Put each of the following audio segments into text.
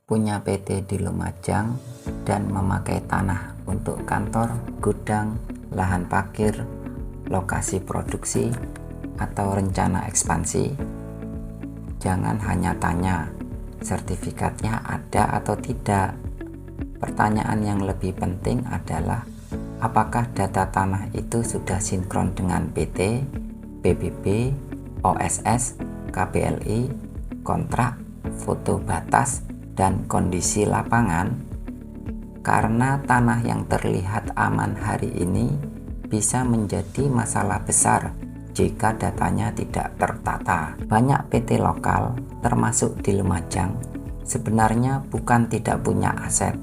punya PT di Lumajang dan memakai tanah untuk kantor, gudang, lahan parkir, lokasi produksi, atau rencana ekspansi, jangan hanya tanya sertifikatnya ada atau tidak. Pertanyaan yang lebih penting adalah apakah data tanah itu sudah sinkron dengan PT, PBB, OSS, KPLI, kontrak, foto batas, dan kondisi lapangan. Karena tanah yang terlihat aman hari ini bisa menjadi masalah besar jika datanya tidak tertata. Banyak PT lokal, termasuk di Lumajang, sebenarnya bukan tidak punya aset.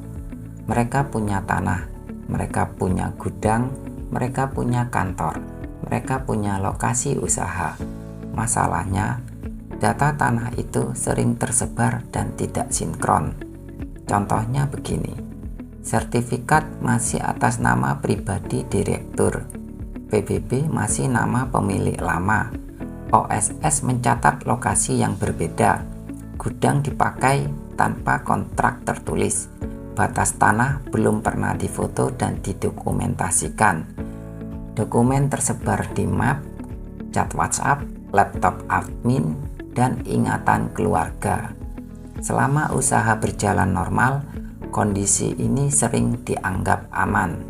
Mereka punya tanah, mereka punya gudang, mereka punya kantor, mereka punya lokasi usaha. Masalahnya, data tanah itu sering tersebar dan tidak sinkron. Contohnya begini, sertifikat masih atas nama pribadi direktur, PBB masih nama pemilik lama, OSS mencatat lokasi yang berbeda, gudang dipakai tanpa kontrak tertulis, batas tanah belum pernah difoto dan didokumentasikan. Dokumen tersebar di map, chat WhatsApp, laptop admin, dan ingatan keluarga. Selama usaha berjalan normal, kondisi ini sering dianggap aman.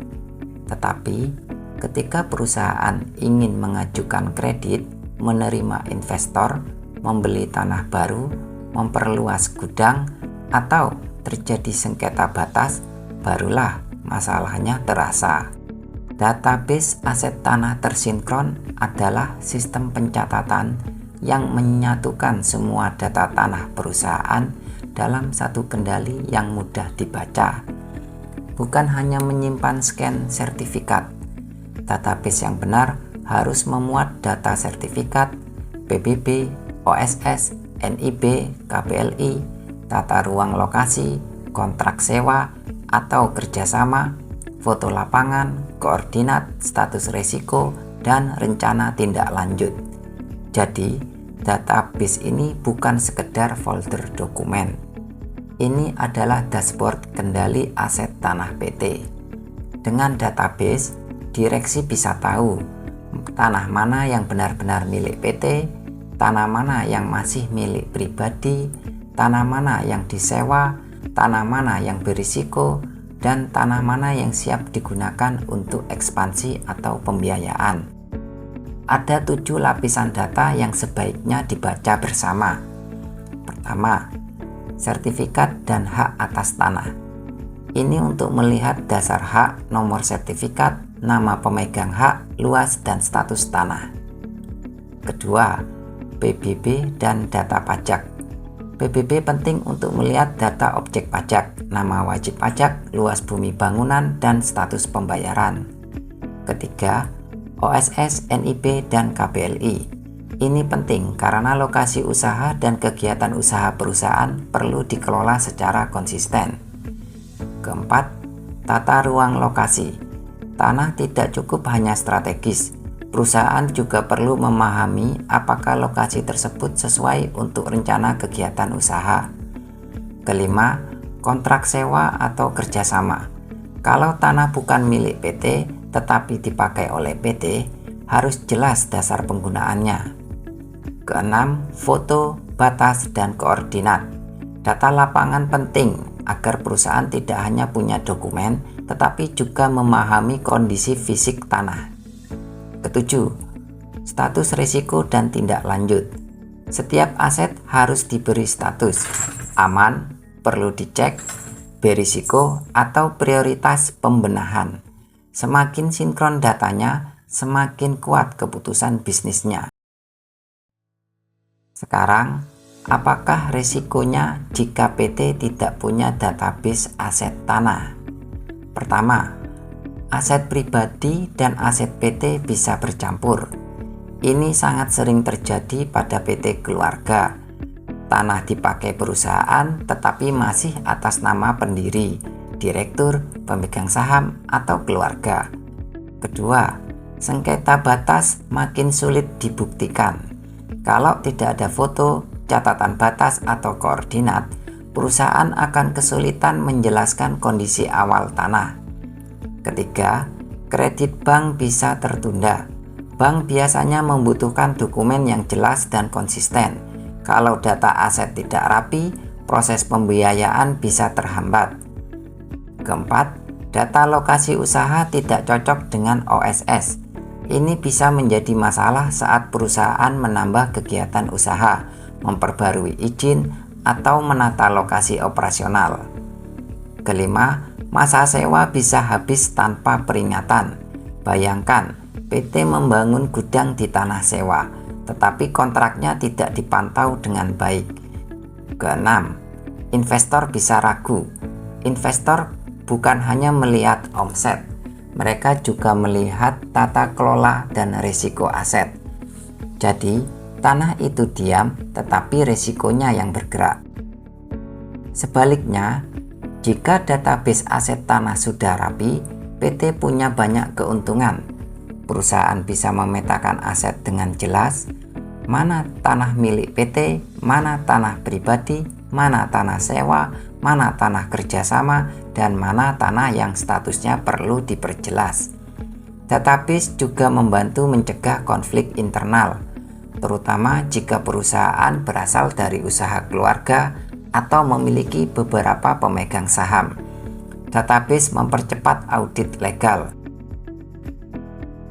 Tetapi, ketika perusahaan ingin mengajukan kredit, menerima investor, membeli tanah baru, memperluas gudang, atau terjadi sengketa batas, barulah masalahnya terasa. Database aset tanah tersinkron adalah sistem pencatatan yang menyatukan semua data tanah perusahaan dalam satu kendali yang mudah dibaca. Bukan hanya menyimpan scan sertifikat. Database yang benar harus memuat data sertifikat, PBB, OSS, NIB, KPLI, tata ruang lokasi, kontrak sewa atau kerjasama, foto lapangan, koordinat, status risiko, dan rencana tindak lanjut. Jadi, database ini bukan sekedar folder dokumen. Ini adalah dashboard kendali aset tanah PT. Dengan database, direksi bisa tahu tanah mana yang benar-benar milik PT, tanah mana yang masih milik pribadi, tanah mana yang disewa, tanah mana yang berisiko, dan tanah mana yang siap digunakan untuk ekspansi atau pembiayaan. Ada 7 lapisan data yang sebaiknya dibaca bersama. Pertama, sertifikat dan hak atas tanah. Ini untuk melihat dasar hak, nomor sertifikat, nama pemegang hak, luas, dan status tanah. Kedua, PBB dan data pajak. PBB penting untuk melihat data objek pajak, nama wajib pajak, luas bumi bangunan, dan status pembayaran. Ketiga, OSS, NIB, dan KPLI. Ini penting karena lokasi usaha dan kegiatan usaha perusahaan perlu dikelola secara konsisten. Keempat, tata ruang lokasi. Tanah tidak cukup hanya strategis. Perusahaan juga perlu memahami apakah lokasi tersebut sesuai untuk rencana kegiatan usaha. Kelima, kontrak sewa atau kerjasama. Kalau tanah bukan milik PT tetapi dipakai oleh PT, harus jelas dasar penggunaannya. Keenam, foto, batas, dan koordinat. Data lapangan penting agar perusahaan tidak hanya punya dokumen, tetapi juga memahami kondisi fisik tanah. Ketujuh, status risiko dan tindak lanjut. Setiap aset harus diberi status aman, perlu dicek, berisiko, atau prioritas pembenahan. Semakin sinkron datanya, semakin kuat keputusan bisnisnya. Sekarang, apakah risikonya jika PT tidak punya database aset tanah? Pertama, aset pribadi dan aset PT bisa bercampur. Ini sangat sering terjadi pada PT keluarga. Tanah dipakai perusahaan tetapi masih atas nama pendiri, direktur, pemegang saham, atau keluarga. Kedua, sengketa batas makin sulit dibuktikan. Kalau tidak ada foto, catatan batas, atau koordinat, perusahaan akan kesulitan menjelaskan kondisi awal tanah. Ketiga, kredit bank bisa tertunda. Bank biasanya membutuhkan dokumen yang jelas dan konsisten. Kalau data aset tidak rapi, proses pembiayaan bisa terhambat. Keempat, data lokasi usaha tidak cocok dengan OSS. Ini bisa menjadi masalah saat perusahaan menambah kegiatan usaha, memperbarui izin, atau menata lokasi operasional. Kelima, masa sewa bisa habis tanpa peringatan. Bayangkan, PT membangun gudang di tanah sewa, tetapi kontraknya tidak dipantau dengan baik. Keenam, investor bisa ragu. Investor bukan hanya melihat omset, mereka juga melihat tata kelola dan risiko aset. Jadi, tanah itu diam, tetapi risikonya yang bergerak. Sebaliknya, jika database aset tanah sudah rapi, PT punya banyak keuntungan. Perusahaan bisa memetakan aset dengan jelas, mana tanah milik PT, mana tanah pribadi, mana tanah sewa, mana tanah kerjasama, dan mana tanah yang statusnya perlu diperjelas. Database juga membantu mencegah konflik internal, terutama jika perusahaan berasal dari usaha keluarga atau memiliki beberapa pemegang saham. Database mempercepat audit legal.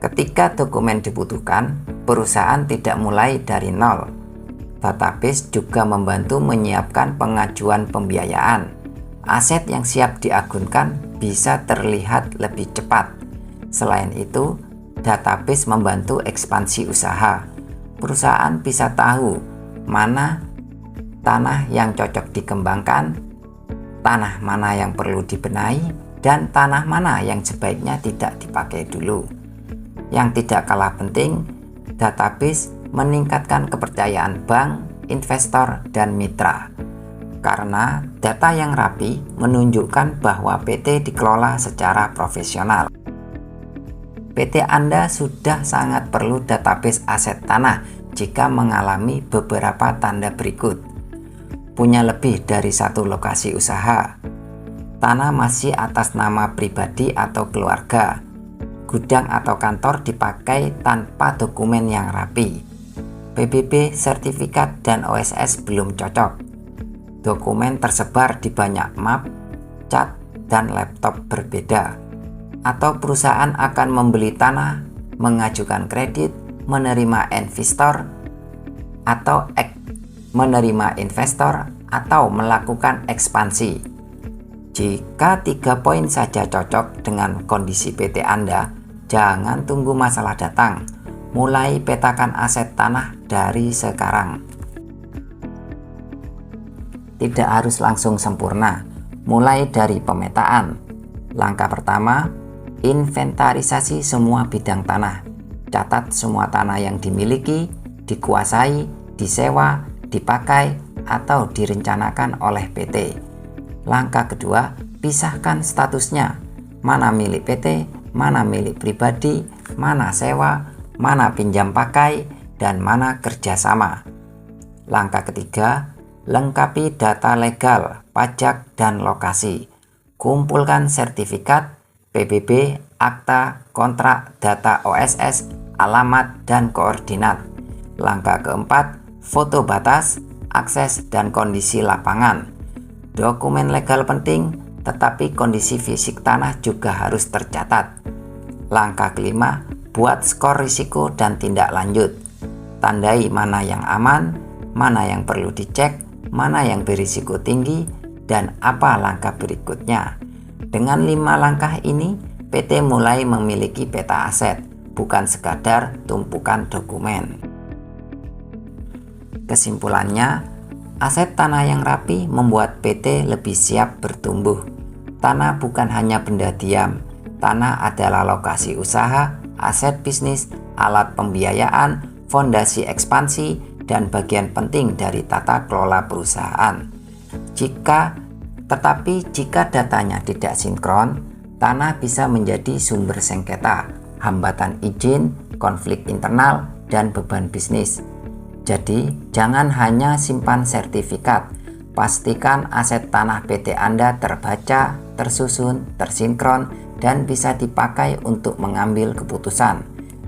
Ketika dokumen dibutuhkan, perusahaan tidak mulai dari nol. Database juga membantu menyiapkan pengajuan pembiayaan. Aset yang siap diagunkan bisa terlihat lebih cepat. Selain itu, database membantu ekspansi usaha. Perusahaan bisa tahu mana tanah yang cocok dikembangkan, tanah mana yang perlu dibenahi, dan tanah mana yang sebaiknya tidak dipakai dulu. Yang tidak kalah penting, database meningkatkan kepercayaan bank, investor, dan mitra. Karena data yang rapi menunjukkan bahwa PT dikelola secara profesional. PT Anda sudah sangat perlu database aset tanah jika mengalami beberapa tanda berikut. Punya lebih dari satu lokasi usaha. Tanah masih atas nama pribadi atau keluarga. Gudang atau kantor dipakai tanpa dokumen yang rapi. PBB, sertifikat, dan OSS belum cocok. Dokumen tersebar di banyak map, cat, dan laptop berbeda. Atau perusahaan akan membeli tanah, mengajukan kredit, menerima investor, atau melakukan ekspansi. Jika 3 poin saja cocok dengan kondisi PT Anda, jangan tunggu masalah datang. Mulai petakan aset tanah dari sekarang. Tidak harus langsung sempurna. Mulai dari pemetaan. Langkah pertama, inventarisasi semua bidang tanah. Catat semua tanah yang dimiliki, dikuasai, disewa, dipakai, atau direncanakan oleh PT. Langkah kedua, pisahkan statusnya. Mana milik PT, mana milik pribadi, mana sewa, mana pinjam pakai, dan mana kerjasama. Langkah ketiga, lengkapi data legal, pajak, dan lokasi. Kumpulkan sertifikat, PBB, akta, kontrak, data OSS, alamat, dan koordinat. Langkah keempat, foto batas, akses, dan kondisi lapangan. Dokumen legal penting, tetapi kondisi fisik tanah juga harus tercatat. Langkah kelima, buat skor risiko dan tindak lanjut. Tandai mana yang aman, mana yang perlu dicek, mana yang berisiko tinggi, dan apa langkah berikutnya. Dengan 5 langkah ini, PT mulai memiliki peta aset, bukan sekadar tumpukan dokumen. Kesimpulannya, aset tanah yang rapi membuat PT lebih siap bertumbuh. Tanah bukan hanya benda diam, tanah adalah lokasi usaha, aset bisnis, alat pembiayaan, fondasi ekspansi, dan bagian penting dari tata kelola perusahaan. Tetapi jika datanya tidak sinkron, tanah bisa menjadi sumber sengketa, hambatan izin, konflik internal, dan beban bisnis. Jadi, jangan hanya simpan sertifikat, Pastikan aset tanah PT Anda terbaca, tersusun, tersinkron, dan bisa dipakai untuk mengambil keputusan.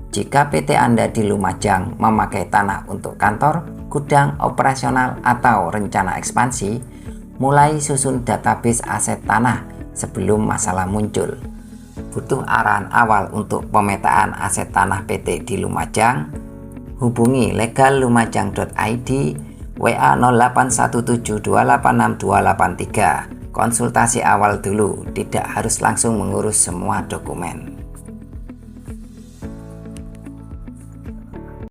Jika PT Anda di Lumajang memakai tanah untuk kantor, gudang, operasional, atau rencana ekspansi, mulai susun database aset tanah sebelum masalah muncul. Butuh arahan awal untuk pemetaan aset tanah PT di Lumajang? Hubungi legallumajang.id, WA 0817286283. Konsultasi awal dulu, tidak harus langsung mengurus semua dokumen.